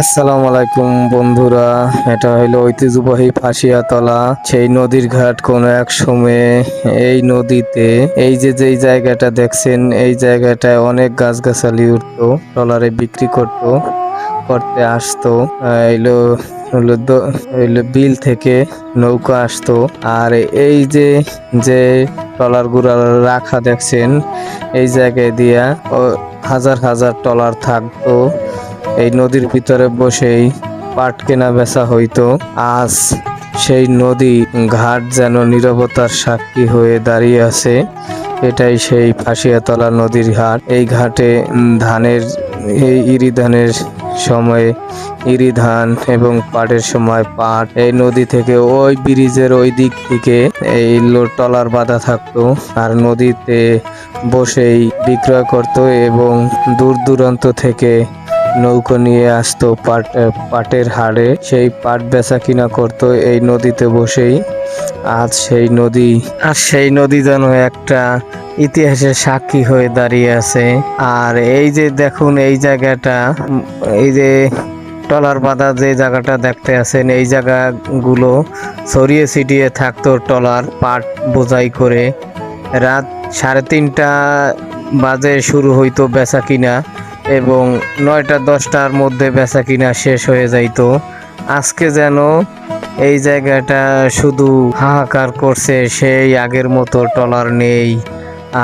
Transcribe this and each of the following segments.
আসসালামু আলাইকুম বন্ধুরা, এটা হলো ঐতিহ্যবাহী ফাঁসিয়াতলা। সেই নদীর ঘাট কোনো এক সময়ে এই নদীতে এই যে যেই জায়গাটা দেখছেন, এই জায়গাটায় অনেক গাছগাছালি উঠতো, ট্রলারে বিক্রি করতে আসতো। এলো হলো হইলো বিল থেকে নৌকা আসতো। আর এই যে যে ট্রলার গুলা রাখা দেখছেন, এই জায়গায় দিয়া হাজার হাজার ট্রলার থাকতো। এই নদীর ভিতরে বসেই পাট কেনা বেচা হইতো। আজ সেই নদী ঘাট যেন নীরবতার সাক্ষী হয়ে দাঁড়িয়ে আছে। এটাই সেই ফাঁসিয়াতলা নদীর ঘাট। এই ঘাটে ইরি ধানের সময় ইরি ধান এবং পাটের সময় পাট। এই নদী থেকে ওই ব্রিজের ওই দিক থেকে এই ট্রলার বাঁধা থাকতো, আর নদীতে বসেই বিক্রয় করতো এবং দূর দূরান্ত থেকে নৌকো নিয়ে আসতো পাটের হাড়ে। সেই পাট বেচা কিনা করতো এই নদীতে বসেই। আজ সেই নদী যেন একটা ইতিহাসের সাক্ষী হয়ে দাঁড়িয়ে আছে। আর এই যে দেখুন, এই জায়গাটা, এই যে ট্রলার বাঁধা যে জায়গাটা দেখতে আছেন, এই জায়গাগুলো ছড়িয়ে ছিটিয়ে থাকতো ট্রলার পাট বোঝাই করে। রাত 3:30 বাজে শুরু হইতো বেচা কিনা এবং 9টা-10টার মধ্যে বেচা কিনা শেষ হয়ে যাইতো। আজকে যেন এই জায়গাটা শুধু হাহাকার করছে। সেই আগের মতো ট্রলার নেই,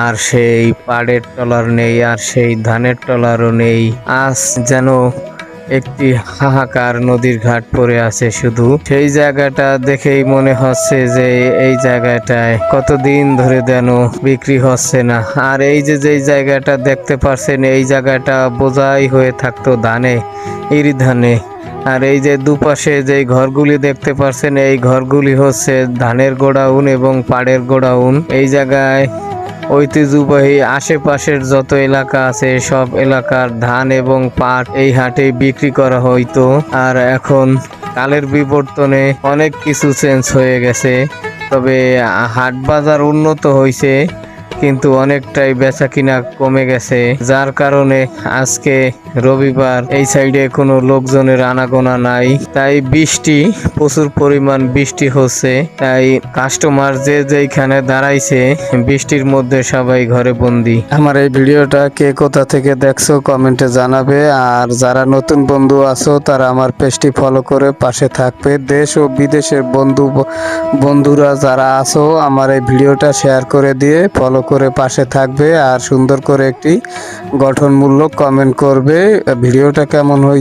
আর সেই পাড়ের ট্রলার নেই, আর সেই ধানের ট্রলারও নেই। আজ যেন একটি হাহাকার নদীর ঘাট পড়ে আছে শুধু। সেই জায়গাটা দেখেই মনে হচ্ছে যে এই জায়গাটায় কতদিন ধরে যেন বিক্রি হচ্ছে না। আর এই যে যেই জায়গাটা দেখতে পাচ্ছেন, এই জায়গাটা বোঝাই হয়ে থাকতো ইরি ধানে। আর এই যে দুপাশে যে ঘরগুলি দেখতে পাচ্ছেন, এই ঘরগুলি হচ্ছে ধানের গোডাউন এবং পাড়ের গোডাউন। এই জায়গায় ঐতিহ্যবাহী আশেপাশের যত এলাকা আছে, সব এলাকার ধান এবং পাট এই হাটে বিক্রি করা হইতো। আর এখন কালের বিবর্তনে অনেক কিছু চেঞ্জ হয়ে গেছে, তবে হাট বাজার উন্নত হয়েছে, কিন্তু অনেকটাই বেচা কিনা কমে গেছে। যার কারণে আজকে রবিবার, এই সাইডে কোনো লোকজনের আনাগোনা নাই। তাই প্রচুর পরিমাণ বৃষ্টি হচ্ছে, তাই কাস্টমার যে যেইখানে দাঁড়াইছে বৃষ্টির মধ্যে সবাই ঘরে বন্দি। আমার এই ভিডিওটা কে কোথা থেকে দেখছো কমেন্টে জানাবে। আর যারা নতুন বন্ধু আছো তারা আমার পেজটি ফলো করে পাশে থাকবে। দেশ ও বিদেশের বন্ধুরা যারা আছো, আমার এই ভিডিওটা শেয়ার করে দিয়ে ফলো করে পাশে থাকবে, আর সুন্দর করে একটি গঠনমূলক কমেন্ট করবে। ভিডিওটা কেমন হয়েছে